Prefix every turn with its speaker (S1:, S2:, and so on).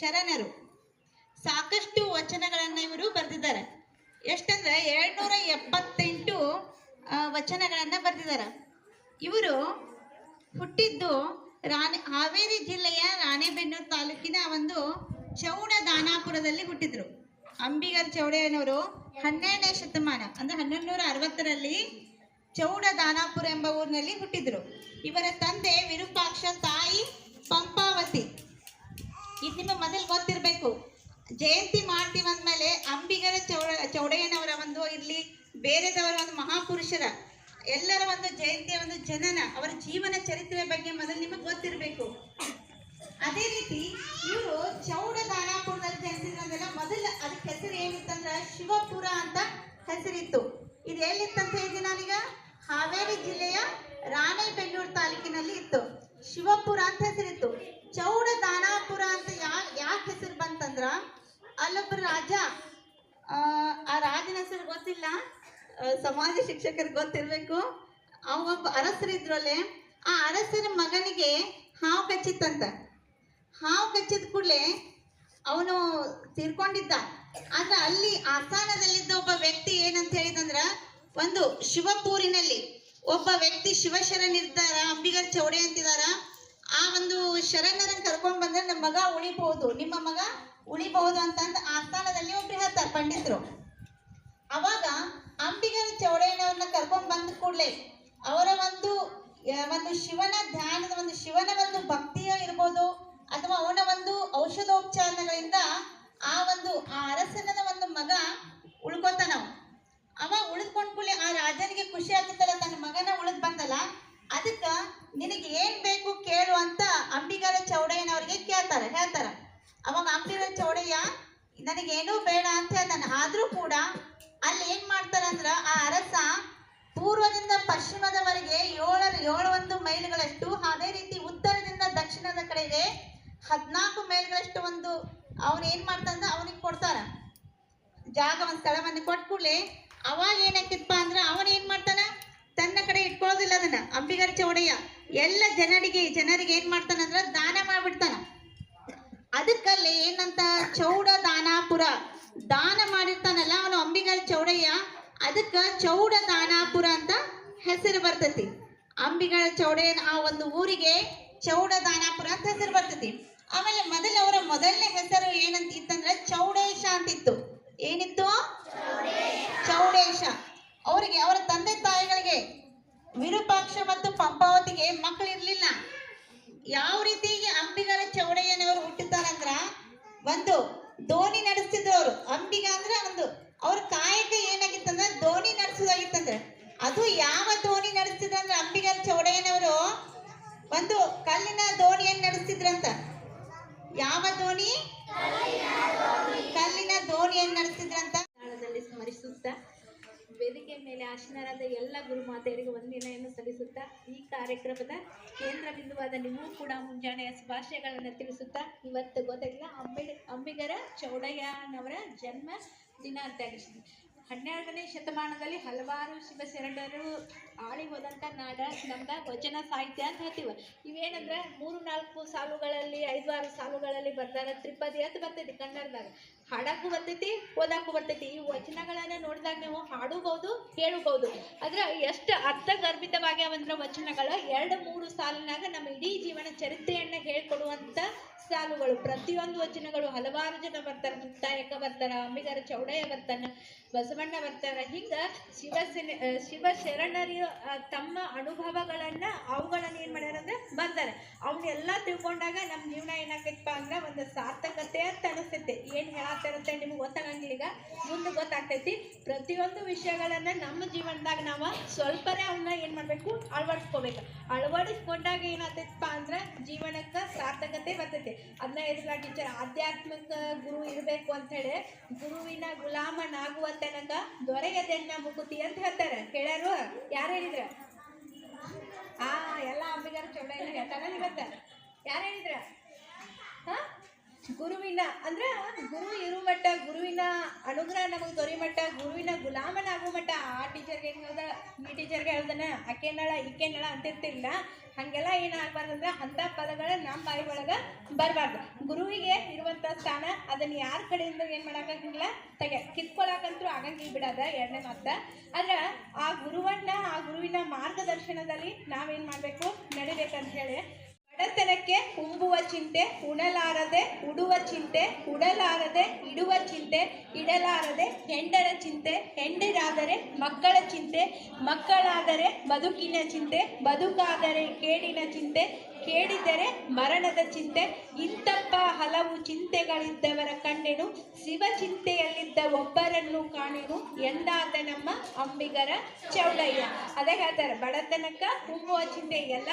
S1: ಶರಣರು. ಸಾಕಷ್ಟು ವಚನಗಳನ್ನು ಇವರು ಬರೆದಿದ್ದಾರೆ. ಎಷ್ಟಂದ್ರೆ 778 ವಚನಗಳನ್ನು ಬರೆದಿದ್ದಾರೆ. ಇವರು ಹುಟ್ಟಿದ್ದು ಹಾವೇರಿ ಜಿಲ್ಲೆಯ ರಾಣೆಬೆನ್ನೂರು ತಾಲೂಕಿನ ಒಂದು ಚೌಡ ದಾನಾಪುರದಲ್ಲಿ ಹುಟ್ಟಿದ್ರು. ಅಂಬಿಗರ ಚೌಡಯ್ಯನವರು 12ನೇ ಶತಮಾನ ಅಂದ್ರೆ 1160ರಲ್ಲಿ ಚೌಡ ದಾನಾಪುರ ಎಂಬ ಊರಿನಲ್ಲಿ ಹುಟ್ಟಿದ್ರು. ಇವರ ತಂದೆ ವಿರೂಪಾಕ್ಷ, ತಾಯಿ ಪಂಪಾವತಿ. ಇದು ನಿಮ್ಮ ಮೊದಲು ಗೊತ್ತಿರಬೇಕು. ಜಯಂತಿ ಮಾಡ್ತೀವಿ ಅಂದಮೇಲೆ ಅಂಬಿಗರ ಚೌಡಯ್ಯನವರ ಒಂದು ಇರಲಿ, ಬೇರೆದವರ ಒಂದು ಮಹಾಪುರುಷರ ಎಲ್ಲರ ಒಂದು ಜಯಂತಿಯ ಒಂದು ಜನನ, ಅವರ ಜೀವನ ಚರಿತ್ರೆ ಬಗ್ಗೆ ಮೊದಲು ನಿಮಗೆ ಗೊತ್ತಿರಬೇಕು. ಅದೇ ರೀತಿ ಇವರು ಚೌಡ ದಾನಾಪುರದಲ್ಲಿ ಜನಿಸಿದ್ರಂದೆಲ್ಲ ಮೊದಲು ಅದಕ್ಕೆ ಹೆಸರು ಏನಿತ್ತಂದ್ರೆ ಶಿವಪುರ ಅಂತ ಹೆಸರಿತ್ತು. ಇದು ಎಲ್ಲಿತ್ತಂತ ಹೇಳಿದೆ ನಾನೀಗ, ಹಾವೇರಿ ಜಿಲ್ಲೆಯ ರಾಣೆಬೆನ್ನೂರು ತಾಲೂಕಿನಲ್ಲಿ ಇತ್ತು. ಶಿವಪುರ ಅಂತ ಹೆಸರಿತ್ತು. ಚೌಡ ದಾನಾಪುರ ಅಂತ ಯಾಕೆ ಹೆಸರು ಬಂತಂದ್ರ, ಅಲ್ಲೊಬ್ಬ ರಾಜ, ಆ ರಾಜನ ಹೆಸರು ಗೊತ್ತಿಲ್ಲ, ಸಮಾಜ ಶಿಕ್ಷಕರಿಗೆ ಗೊತ್ತಿರಬೇಕು. ಅವೊಬ್ಬ ಅರಸರಿದ್ರಲ್ಲೇ, ಆ ಅರಸರ ಮಗನಿಗೆ ಹಾವು ಕಚ್ಚಿತ್ತಂತ. ಹಾವು ಕಚ್ಚಿದ ಕೂಡಲೇ ಅವನು ತೀರ್ಕೊಂಡಿದ್ದ. ಆದ್ರೆ ಅಲ್ಲಿ ಆಸ್ಥಾನದಲ್ಲಿದ್ದ ಒಬ್ಬ ವ್ಯಕ್ತಿ ಏನಂತ ಹೇಳಿದಂದ್ರ, ಒಂದು ಶಿವಪೂರಿನಲ್ಲಿ ಒಬ್ಬ ವ್ಯಕ್ತಿ ಶಿವಶರಣರಿದ್ದಾರ, ಅಂಬಿಗರ ಚೌಡೆ ಅಂತಿದಾರ. ಆ ಒಂದು ಶರಣರನ್ನು ಕರ್ಕೊಂಡ್ ಬಂದ್ರೆ ನಮ್ಮ ಮಗ ಉಳಿಬಹುದು, ನಿಮ್ಮ ಮಗ ಉಳಿಬಹುದು ಅಂತಂದು ಆಸ್ಥಾನದಲ್ಲಿ ಒಬ್ರು ಹೇಳ್ತಾರೆ ಪಂಡಿತರು. ಅವಾಗ ಅಂಬಿಗರ ಚೌಡಯ್ಯನವ್ರನ್ನ ಕರ್ಕೊಂಡ್ ಬಂದ ಕೂಡಲೇ ಅವರ ಒಂದು ಶಿವನ ಧ್ಯಾನದ ಒಂದು ಶಿವನ ಒಂದು ಭಕ್ತಿಯ ಇರ್ಬೋದು ಅಥವಾ ಅವನ ಒಂದು ಔಷಧೋಪಚಾರಗಳಿಂದ ಆ ಅರಸನದ ಒಂದು ಮಗ ಉಳ್ಕೋತಾನ. ಅವ ಉಳಿದ್ಕೊಂಡ್ ಕೂಡಲೇ ಆ ರಾಜನಿಗೆ ಖುಷಿ ಆಗುತ್ತಲ್ಲ, ತನ್ನ ಮಗನ ಉಳಿದ್ ಬಂದಲ್ಲ, ಅದಕ್ಕ ನಿನಗೆ ಏನ್ ಬೇಕು ಕೇಳು ಅಂತ ಅಂಬಿಗರ ಚೌಡಯ್ಯನವ್ರಿಗೆ ಹೇಳ್ತಾರ. ಅವಾಗ ಅಂಬಿಗರ ಚೌಡಯ್ಯ ನನಗೇನೂ ಬೇಡ ಅಂತ ಹೇಳ್ತಾನೆ. ಆದ್ರೂ ಕೂಡ ಅಲ್ಲಿ ಏನ್ ಮಾಡ್ತಾರಂದ್ರ, ಆ ಅರಸ ಪೂರ್ವದಿಂದ ಪಶ್ಚಿಮದವರೆಗೆ 7 ಮೈಲುಗಳಷ್ಟು, ಅದೇ ರೀತಿ ಉತ್ತರದಿಂದ ದಕ್ಷಿಣದ ಕಡೆಗೆ 14 ಮೈಲ್ಗಳಷ್ಟು ಒಂದು ಅವನು ಏನ್ ಮಾಡ್ತಾನ ಅವನಿಗೆ ಕೊಡ್ತಾರ ಜಾಗ, ಒಂದು ಸ್ಥಳವನ್ನು ಕೊಟ್ಟ ಕೂಡಲೇ ಅವಾಗ ಏನಾಗ್ತಿತ್ತಪ್ಪ ಅಂದ್ರೆ ಅವನ್ ಏನ್ ಮಾಡ್ತಾನ, ತನ್ನ ಕಡೆ ಇಟ್ಕೊಳ್ಳೋದಿಲ್ಲ ಅದನ್ನ. ಅಂಬಿಗರ ಚೌಡಯ್ಯ ಎಲ್ಲ ಜನರಿಗೆ ಏನ್ ಮಾಡ್ತಾನಂದ್ರ ದಾನ ಮಾಡ್ಬಿಡ್ತಾನ. ಅದಕ್ಕಲ್ಲಿ ಏನಂತ ಚೌಡ ದಾನಾಪುರ ದಾನ ಮಾಡಿರ್ತಾನಲ್ಲ ಅವನು ಅಂಬಿಗರ ಚೌಡಯ್ಯ, ಅದಕ್ಕ ಚೌಡ ದಾನಾಪುರ ಅಂತ ಹೆಸರು ಬರ್ತೈತಿ. ಅಂಬಿಗರ ಚೌಡಯ್ಯನ ಆ ಒಂದು ಊರಿಗೆ ಚೌಡ ದಾನಾಪುರ ಅಂತ ಹೆಸರು ಬರ್ತೈತಿ. ಆಮೇಲೆ ಅವರ ಮೊದಲನೇ ಹೆಸರು ಏನಂತ ಇತ್ತಂದ್ರೆ ಚೌಡೇಶ ಅಂತಿತ್ತು. ಏನಿತ್ತು? ಚೌಡೇಶ. ಅವರಿಗೆ ಅವರ ತಂದೆ ತಾಯಿಗಳಿಗೆ ವಿರೂಪಾಕ್ಷ ಮತ್ತು ಪಂಪಾವತಿಗೆ ಮಕ್ಕಳಿರ್ಲಿಲ್ಲ. ಯಾವ ರೀತಿಗೆ ಅಂಬಿಗರ ಚೌಡಯ್ಯನವರು ಹುಟ್ಟುತ್ತಾರಂದ್ರ, ಒಂದು ದೋಣಿ ನಡೆಸ್ತಿದ್ರು ಅವರು. ಅಂಬಿಗ ಅಂದ್ರೆ ಅವ್ರ ಕಾಯಕ ಏನಾಗಿತ್ತಂದ್ರೆ ದೋಣಿ ನಡೆಸೋದಾಗಿತ್ತಂದ್ರೆ, ಅದು ಯಾವ ದೋಣಿ ನಡೆಸ್ತಿದ್ರಂದ್ರೆ ಅಂಬಿಗರ ಚೌಡಯ್ಯನವರು ಒಂದು ಕಲ್ಲಿನ ದೋಣಿಯನ್ನು ನಡೆಸ್ತಿದ್ರಂತ. ಯಾವ ದೋಣಿ? ಕಲ್ಲಿನ ದೋಣಿಯನ್ನು ನಡೆಸ್ತಿದ್ರಂತ. ಸ್ಮರಿಸುತ್ತಾ ವೇದಿಕೆ ಮೇಲೆ ಆಸೀನರಾದ ಎಲ್ಲ ಗುರುಮಾತೆಯರಿಗೆ ವಂದನೆಯನ್ನು ಸಲ್ಲಿಸುತ್ತಾ, ಈ ಕಾರ್ಯಕ್ರಮದ ಕೇಂದ್ರ ಬಿಂದುವಾದ ನೀವು ಕೂಡ ಮುಂಜಾನೆಯ ಶುಭಾಶಯಗಳನ್ನು ತಿಳಿಸುತ್ತಾ, ಇವತ್ತು ಗೊತ್ತಾಗಿಲ್ಲ ಅಂಬಿಗರ ಚೌಡಯ್ಯನವರ ಜನ್ಮ ದಿನ ಅಂತ ಹೇಳಿಸ್ತೀನಿ. 12ನೇ ಶತಮಾನದಲ್ಲಿ ಹಲವಾರು ಶಿವಶರಣರು ಆಳಿ ಹೋದಂಥ ನಾಡ ನಮ್ದು ವಚನ ಸಾಹಿತ್ಯ ಅಂತ ಹೇಳ್ತೀವಿ. ಇವೇನಂದ್ರೆ 3-4 ಸಾಲುಗಳಲ್ಲಿ 5-6 ಸಾಲುಗಳಲ್ಲಿ ಬರ್ದಾರ. ತ್ರಿಪದಿ ಅಂತ ಬರ್ತೈತಿ ಕನ್ನಡದಾಗ, ಹಾಡಕ್ಕೂ ಬರ್ತೈತಿ, ಓದಾಕ್ಕೂ ಬರ್ತೈತಿ. ಈ ವಚನಗಳನ್ನು ನೋಡಿದಾಗ ನೀವು ಹಾಡಬಹುದು, ಕೇಳಬಹುದು. ಆದ್ರೆ ಎಷ್ಟು ಅರ್ಥಗರ್ಭಿತವಾಗ್ಯಾವಂದ್ರೆ ವಚನಗಳು 2-3 ಸಾಲಿನಾಗ ನಮ್ಮ ಇಡೀ ಜೀವನ ಚರಿತ್ರೆಯನ್ನು ಹೇಳ್ಕೊಡುವಂಥ ಸಾಲುಗಳು. ಪ್ರತಿಯೊಂದು ವಚನಗಳು ಹಲವಾರು ಜನ ಬರ್ತಾರೆ. ಮುಕ್ತಾಯಕ ಬರ್ತಾರ, ಅಂಬಿಗರ ಚೌಡಯ್ಯ ಬರ್ತಾನ, ಬಸವಣ್ಣ ಬರ್ತಾರ. ಹಿಂಗ ಶಿವಶರಣರ ತಮ್ಮ ಅನುಭವಗಳನ್ನ ಅವುಗಳನ್ನ ಏನ್ ಮಾಡ್ಯಾರ ಅಂದ್ರೆ ಬರ್ತಾರೆ. ಅವನ್ನೆಲ್ಲ ತಿಳ್ಕೊಂಡಾಗ ನಮ್ಮ ಜೀವನ ಏನಾಗ್ತೈತಪ್ಪ ಅಂದ್ರೆ ಒಂದು ಸಾರ್ಥಕತೆ ಅಂತ ಅನಿಸ್ತೈತಿ. ಏನ್ ಹೇಳಾತಿರುತ್ತೆ ನಿಮ್ಗೆ ಗೊತ್ತಾಗಂಗಿಲ್ಲ, ಈಗ ಮುಂದೆ ಗೊತ್ತಾಗ್ತೈತಿ. ಪ್ರತಿಯೊಂದು ವಿಷಯಗಳನ್ನ ನಮ್ಮ ಜೀವನದಾಗ ನಾವು ಸ್ವಲ್ಪನೇ ಅವನ್ನ ಏನ್ ಮಾಡ್ಬೇಕು, ಅಳವಡಿಸ್ಕೋಬೇಕು. ಅಳವಡಿಸ್ಕೊಂಡಾಗ ಏನಾಗ್ತೈತಪ್ಪ ಅಂದ್ರೆ ಜೀವನಕ್ಕೆ ಸಾರ್ಥಕತೆ ಬರ್ತೈತಿ. ಅದನ್ನ ಹೇಳಿದ್ರ ಟೀಚರ್, ಆಧ್ಯಾತ್ಮಿಕ ಗುರು ಇರಬೇಕು ಅಂತ ಹೇಳಿ ಗುರುವಿನ ಗುಲಾಮನಾಗುವ ತನಕ ದೊರೆಯದೆನ್ನ ಮುಕುತಿ ಅಂತ ಹೇಳ್ತಾರೆ. ಕೇಳ್ಯಾರು? ಯಾರು ಹೇಳಿದ್ರ? ಎಲ್ಲ ಅಂಬಿಗರ ಚೌಡಯ್ಯನ ಹೇಳ್ತಾರ. ಇವತ್ತ ಯಾರು ಹೇಳಿದ್ರ? ಗುರುವಿನ ಅಂದ್ರೆ ಗುರು ಇರು ಮಟ್ಟ, ಗುರುವಿನ ಅನುಗ್ರಹ ನಮಗೆ ದೊರೆ ಮಟ್ಟ, ಗುರುವಿನ ಗುಲಾಮನಾಗುವ ಮಟ್ಟ. ಆ ಟೀಚರ್ಗೆ ಏನು ಹೇಳ್ದ, ಈ ಟೀಚರ್ಗೆ ಹೇಳ್ದನ, ಆಕೆನಳ ಈಕೆನಳ ಅಂತಿರ್ತಿಲ್ಲ.
S2: ಹಂಗೆಲ್ಲ ಏನಾಗಬಾರ್ದು ಅಂದ್ರೆ ಅಂಥ ಪದಗಳು ನಮ್ಮ ಬಾಯಿ ಒಳಗೆ ಬರಬಾರ್ದು. ಗುರುವಿಗೆ ಇರುವಂಥ ಸ್ಥಾನ ಅದನ್ನು ಯಾರ ಕಡೆಯಿಂದ ಏನು ಮಾಡೋಕ್ಕಾಗಿಲ್ಲ ಕಿತ್ಕೊಳಕಂತೂ ಆಗಂಗಿಲ್ಲ ಬಿಡೋದ ಎರಡನೇ ಮಾತು. ಆದ್ರೆ ಆ ಗುರುವಿನ ಮಾರ್ಗದರ್ಶನದಲ್ಲಿ ನಾವೇನು ಮಾಡಬೇಕು ನಡಿಬೇಕಂತ ಹೇಳಿ ಬಡತನಕ್ಕೆ ಉಂಬುವ ಚಿಂತೆ ಉಣಲಾರದೆ ಉಡುವ ಚಿಂತೆ ಉಡಲಾರದೆ ಇಡುವ ಚಿಂತೆ ಇಡಲಾರದೆ ಹೆಂಡರ ಚಿಂತೆ ಹೆಂಡರಾದರೆ ಮಕ್ಕಳ ಚಿಂತೆ ಮಕ್ಕಳಾದರೆ ಬದುಕಿನ ಚಿಂತೆ ಬದುಕಾದರೆ ಕೇಡಿನ ಚಿಂತೆ ಕೇಳಿದರೆ ಮರಣದ ಚಿಂತೆ ಇಂತಪ್ಪ ಹಲವು ಚಿಂತೆಗಳಿದ್ದವರ ಕಂಡೆನು ಶಿವ ಚಿಂತೆಯಲ್ಲಿದ್ದ ಒಬ್ಬರನ್ನು ಕಾಣೆನು ಎಂದಾದ ನಮ್ಮ ಅಂಬಿಗರ ಚೌಡಯ್ಯ. ಅದೇ ಹೇಳ್ತಾರೆ ಬಡತನಕ್ಕ ಉಂಬುವ ಚಿಂತೆ ಎಲ್ಲ